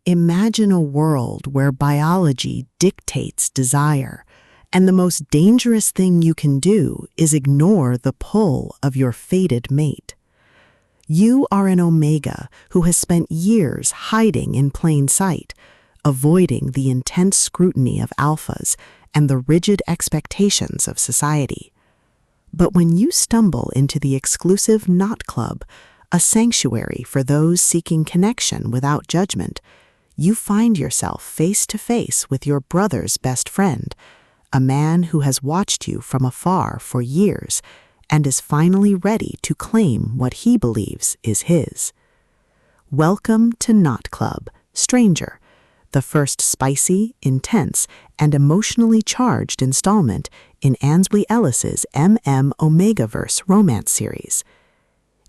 Imagine a world where biology dictates desire, and the most dangerous thing you can do is ignore the pull of your fated mate. You are an Omega who has spent years hiding in plain sight, avoiding the intense scrutiny of alphas and the rigid expectations of society. But when you stumble into the exclusive Knot Club, a sanctuary for those seeking connection without judgment, you find yourself face to face with your brother's best friend, a man who has watched you from afar for years and is finally ready to claim what he believes is his. Welcome to Knot Club Stranger, the first spicy, intense, and emotionally charged installment in Ansley Ellis's Omegaverse romance series.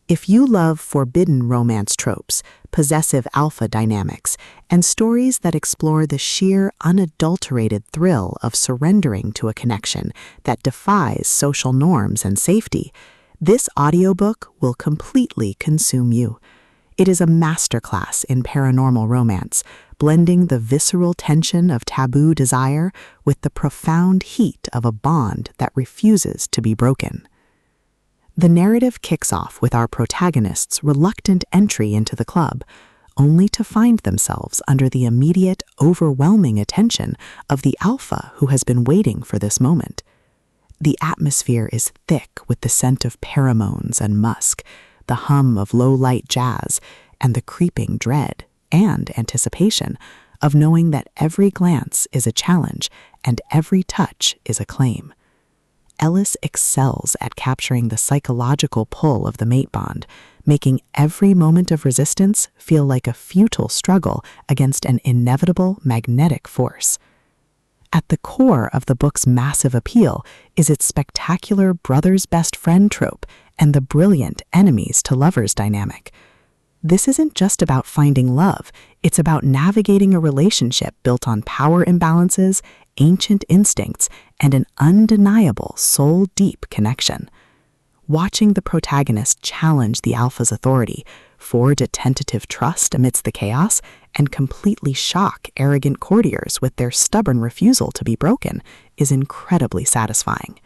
If you love forbidden romance tropes, possessive alpha dynamics, and stories that explore the sheer, unadulterated thrill of surrendering to a connection that defies social norms and safety, this audiobook will completely consume you. It is a masterclass in paranormal romance, blending the visceral tension of taboo desire with the profound heat of a bond that refuses to be broken. The narrative kicks off with our protagonists' reluctant entry into the club, only to find themselves under the immediate, overwhelming attention of the alpha who has been waiting for this moment. The atmosphere is thick with the scent of pheromones and musk, the hum of low-light jazz, and the creeping dread and anticipation of knowing that every glance is a challenge and every touch is a claim. Ellis excels at capturing the psychological pull of the mate bond, making every moment of resistance feel like a futile struggle against an inevitable magnetic force. At the core of the book's massive appeal is its spectacular brother's best friend trope and the brilliant enemies to lovers dynamic. This isn't just about finding love, it's about navigating a relationship built on power imbalances, ancient instincts, and an undeniable soul-deep connection. Watching the protagonist challenge the alpha's authority, forge a tentative trust amidst the chaos, and completely shock arrogant courtiers with their stubborn refusal to be broken is incredibly satisfying.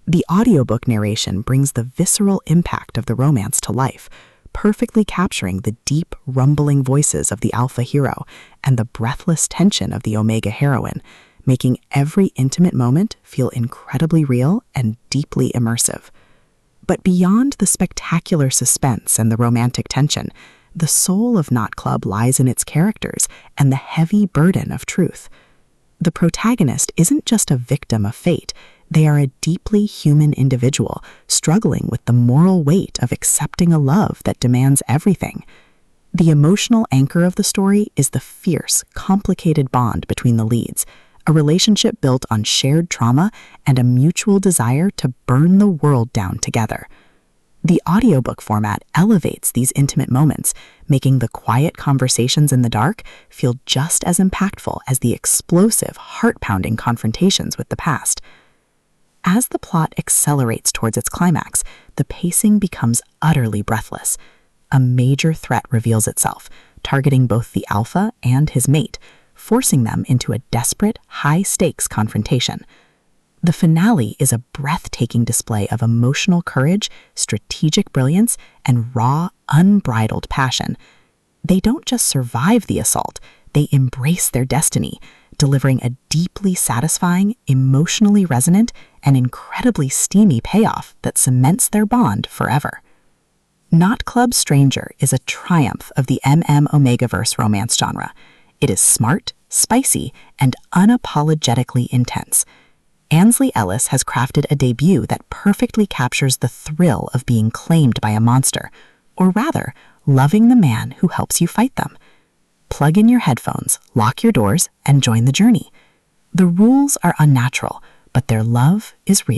The audiobook narration brings the visceral impact of the romance to life, perfectly capturing the deep, rumbling voices of the alpha hero and the breathless tension of the Omega heroine, making every intimate moment feel incredibly real and deeply immersive. But beyond the spectacular suspense and the romantic tension, the soul of Knot Club lies in its characters and the heavy burden of truth. The protagonist isn't just a victim of fate, they are a deeply human individual struggling with the moral weight of accepting a love that demands everything. The emotional anchor of the story is the fierce, complicated bond between the leads, a relationship built on shared trauma and a mutual desire to burn the world down together. The audiobook format elevates these intimate moments, making the quiet conversations in the dark feel just as impactful as the explosive, heart-pounding confrontations with the past. As the plot accelerates towards its climax, the pacing becomes utterly breathless. A major threat reveals itself, targeting both the alpha and his mate, forcing them into a desperate, high-stakes confrontation. The finale is a breathtaking display of emotional courage, strategic brilliance, and raw, unbridled passion. They don't just survive the assault, they embrace their destiny, delivering a deeply satisfying, emotionally resonant, and incredibly steamy payoff that cements their bond forever. Knot Club Stranger is a triumph of the Omegaverse romance genre. It is smart, spicy, and unapologetically intense. Ansley Ellis has crafted a debut that perfectly captures the thrill of being claimed by a monster, or rather, loving the man who helps you fight them. Plug in your headphones, lock your doors, and join the journey. The rules are unnatural, but their love is real.